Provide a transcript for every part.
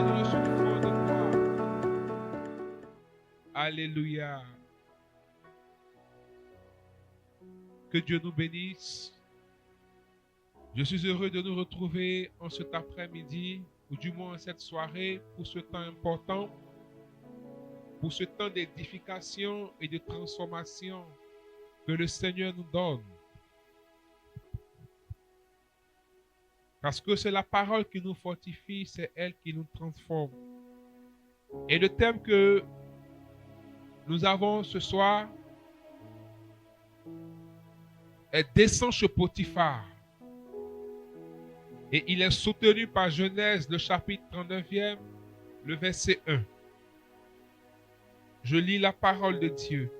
nous sur le fond de toi. Alléluia. Que Dieu nous bénisse. Je suis heureux de nous retrouver en cet après-midi, ou du moins en cette soirée, pour ce temps important, pour ce temps d'édification et de transformation que le Seigneur nous donne. Parce que c'est la parole qui nous fortifie, c'est elle qui nous transforme. Et le thème que nous avons ce soir est « Descends chez Potiphar ». Et il est soutenu par Genèse, le chapitre 39e, le verset 1. Je lis la parole de Dieu.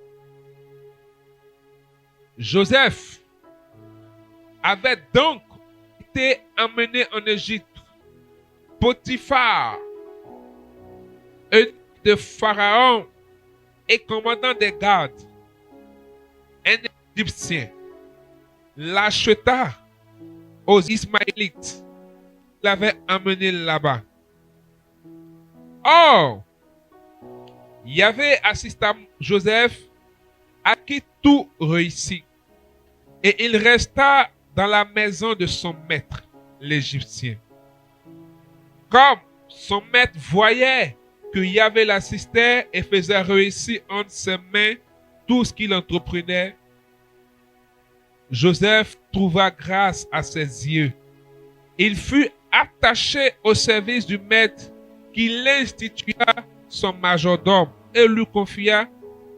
Joseph avait donc été emmené en Égypte. Potiphar, un de Pharaon et commandant des gardes, un Égyptien, l'acheta aux Ismaélites. Il l'avait emmené là-bas. Or, Yahvé assista Joseph, à qui tout réussit. Et il resta dans la maison de son maître, l'Égyptien. Comme son maître voyait que Yahvé l'assistait et faisait réussir entre ses mains tout ce qu'il entreprenait, Joseph trouva grâce à ses yeux. Il fut attaché au service du maître qui l'institua son majordome et lui confia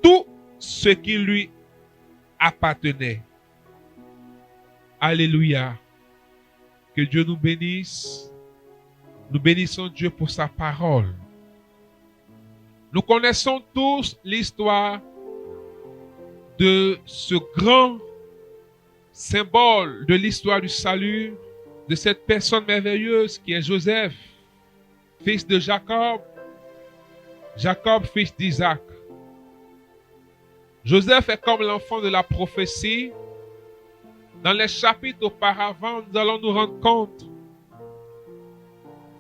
tout ce qui lui appartenait. Alléluia. Que Dieu nous bénisse. Nous bénissons Dieu pour sa parole. Nous connaissons tous l'histoire de ce grand symbole de l'histoire du salut, de cette personne merveilleuse qui est Joseph, fils de Jacob, Jacob, fils d'Isaac. Joseph est comme l'enfant de la prophétie. Dans les chapitres auparavant, nous allons nous rendre compte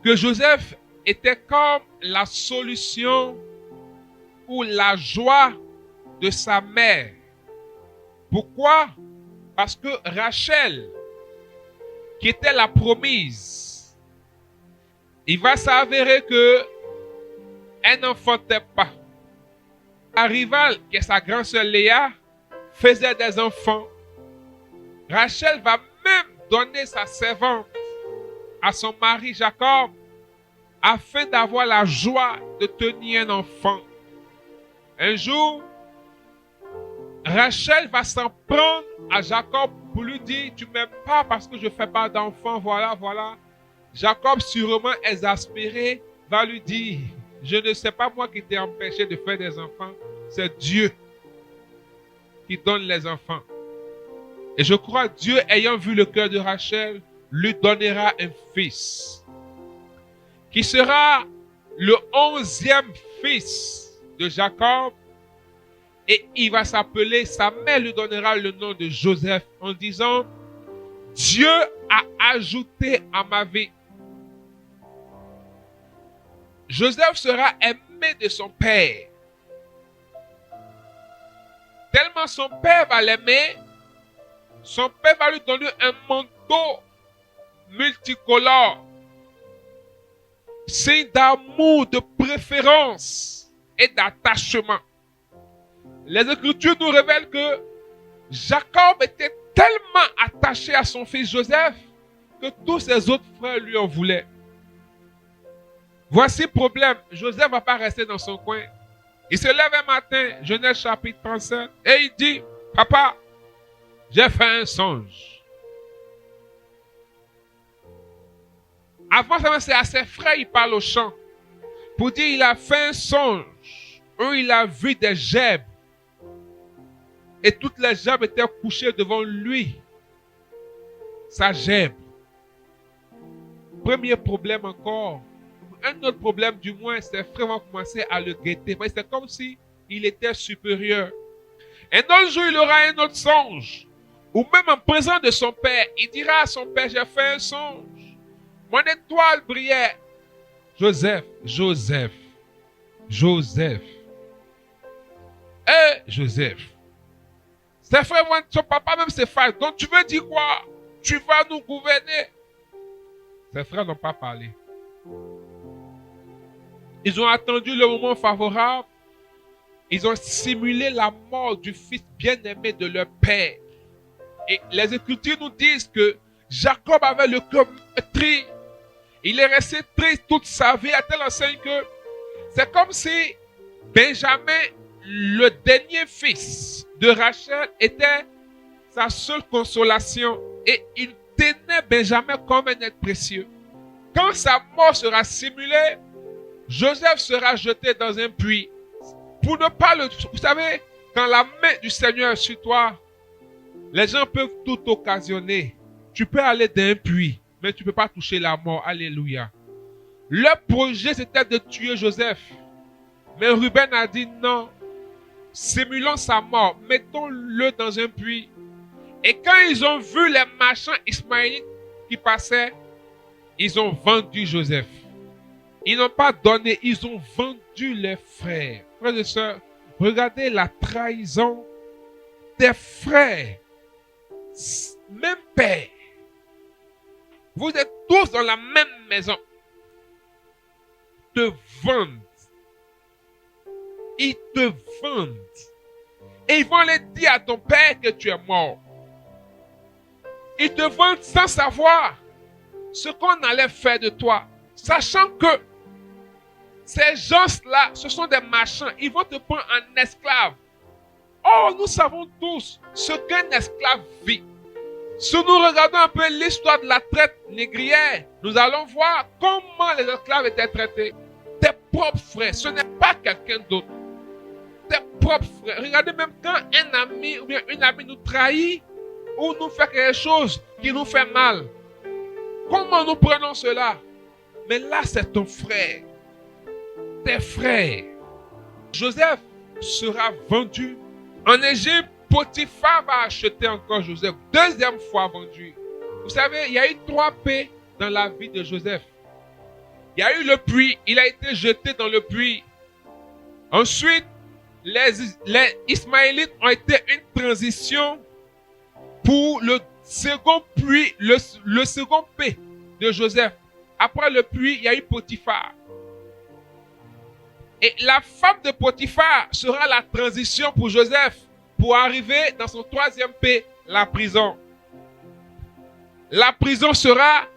que Joseph était comme la solution ou la joie de sa mère. Pourquoi? Parce que Rachel, qui était la promise, il va s'avérer que elle n'enfantait pas. La rivale, qui est sa grande sœur Léa, faisait des enfants. Rachel va même donner sa servante à son mari Jacob afin d'avoir la joie de tenir un enfant. Un jour, Rachel va s'en prendre à Jacob pour lui dire « Tu ne m'aimes pas parce que je ne fais pas d'enfant, voilà, voilà. » Jacob, sûrement exaspéré, va lui dire « Je ne sais pas moi qui t'ai empêché de faire des enfants, c'est Dieu qui donne les enfants. » Et je crois que Dieu, ayant vu le cœur de Rachel, lui donnera un fils qui sera le 11e fils de Jacob. Et il va s'appeler, sa mère lui donnera le nom de Joseph en disant « Dieu a ajouté à ma vie. » Joseph sera aimé de son père. Tellement son père va l'aimer, son père va lui donner un manteau multicolore, signe d'amour, de préférence et d'attachement. Les Écritures nous révèlent que Jacob était tellement attaché à son fils Joseph que tous ses autres frères lui en voulaient. Voici le problème. Joseph ne va pas rester dans son coin. Il se lève un matin, Genèse chapitre 37, et il dit « Papa, j'ai fait un songe. » Avant ça, c'est à ses frères, il parle au chant. Pour dire il a fait un songe où il a vu des gerbes. Et toutes les gerbes étaient couchées devant lui. Sa gerbe. Premier problème encore. Un autre problème du moins, ses frères vont commencer à le guetter. C'est comme si il était supérieur. Un autre jour, il aura un autre songe. Ou même en présence de son père, il dira à son père, j'ai fait un songe. Mon étoile brillait. Joseph, Joseph, Joseph. Eh, Joseph. Ses frères, son papa même ses frères. Donc tu veux dire quoi? Tu vas nous gouverner. Ses frères n'ont pas parlé. Ils ont attendu le moment favorable. Ils ont simulé la mort du fils bien-aimé de leur père. Et les Écritures nous disent que Jacob avait le cœur meurtri. Il est resté triste toute sa vie à telle enseigne que c'est comme si Benjamin, le dernier fils de Rachel, était sa seule consolation. Et il tenait Benjamin comme un être précieux. Quand sa mort sera simulée, Joseph sera jeté dans un puits. Pour ne pas le... Vous savez, quand la main du Seigneur est sur toi, les gens peuvent tout occasionner. Tu peux aller dans un puits, mais tu ne peux pas toucher la mort. Alléluia. Leur projet, c'était de tuer Joseph. Mais Ruben a dit non. Simulons sa mort. Mettons-le dans un puits. Et quand ils ont vu les marchands ismaélites qui passaient, ils ont vendu Joseph. Ils n'ont pas donné, ils ont vendu les frères. Frères et sœurs, regardez la trahison des frères. Même père. Vous êtes tous dans la même maison. Te vendent. Ils te vendent. Et ils vont aller dire à ton père que tu es mort. Ils te vendent sans savoir ce qu'on allait faire de toi. Sachant que ces gens-là, ce sont des marchands. Ils vont te prendre en esclave. Oh, nous savons tous ce qu'un esclave vit. Si nous regardons un peu l'histoire de la traite négrière, nous allons voir comment les esclaves étaient traités. Tes propres frères, ce n'est pas quelqu'un d'autre. Tes propres frères. Regardez même quand un ami ou bien une amie nous trahit ou nous fait quelque chose qui nous fait mal. Comment nous prenons cela? Mais là, c'est ton frère. Tes frères. Joseph sera vendu en Égypte. Potiphar va acheter encore Joseph. Deuxième fois vendu. Vous savez, il y a eu 3 P dans la vie de Joseph. Il y a eu le puits. Il a été jeté dans le puits. Ensuite, les Ismaélites ont été une transition pour le second puits, le second P de Joseph. Après le puits, il y a eu Potiphar. Et la femme de Potiphar sera la transition pour Joseph pour arriver dans son 3e P, la prison. La prison sera,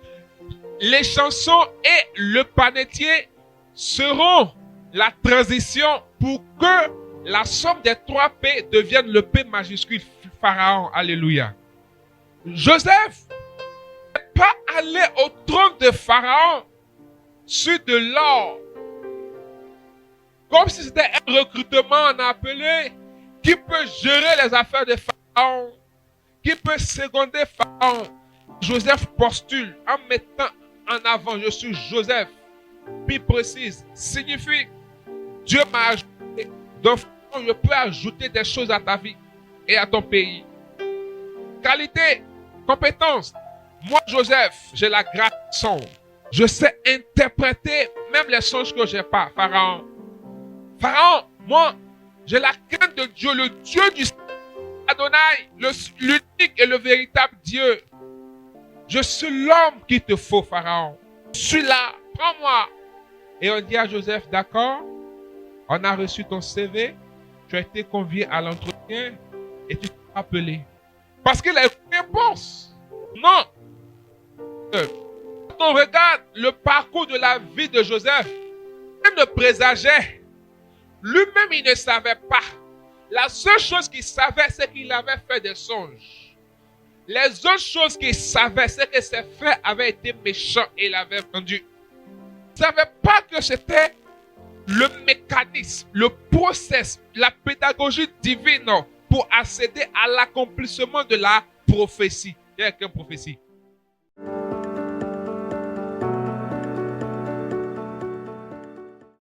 les chansons et le panetier seront la transition pour que la somme des 3 P devienne le P majuscule Pharaon. Alléluia. Joseph n'est pas allé au trône de Pharaon sur de l'or. Comme si c'était un recrutement, on a appelé, qui peut gérer les affaires de Pharaon, qui peut seconder Pharaon. Joseph postule en mettant en avant, je suis Joseph. Puis précise, signifie, Dieu m'a ajouté. Donc, je peux ajouter des choses à ta vie et à ton pays. Qualité, compétence. Moi, Joseph, j'ai la grâce. Je sais interpréter même les songes que je n'ai pas, Pharaon. Pharaon, moi, j'ai la crainte de Dieu, le Dieu du Adonai, l'unique et le véritable Dieu. Je suis l'homme qu'il te faut, Pharaon. Je suis là, prends-moi. Et on dit à Joseph, d'accord, on a reçu ton CV, tu as été convié à l'entretien et tu t'es appelé. Parce qu'il a une réponse. Non. Quand on regarde le parcours de la vie de Joseph, il ne présageait. Lui-même, il ne savait pas. La seule chose qu'il savait, c'est qu'il avait fait des songes. Les autres choses qu'il savait, c'est que ses frères avaient été méchants et l'avaient vendu. Il ne savait pas que c'était le mécanisme, le process, la pédagogie divine pour accéder à l'accomplissement de la prophétie. Il y a qu'une prophétie.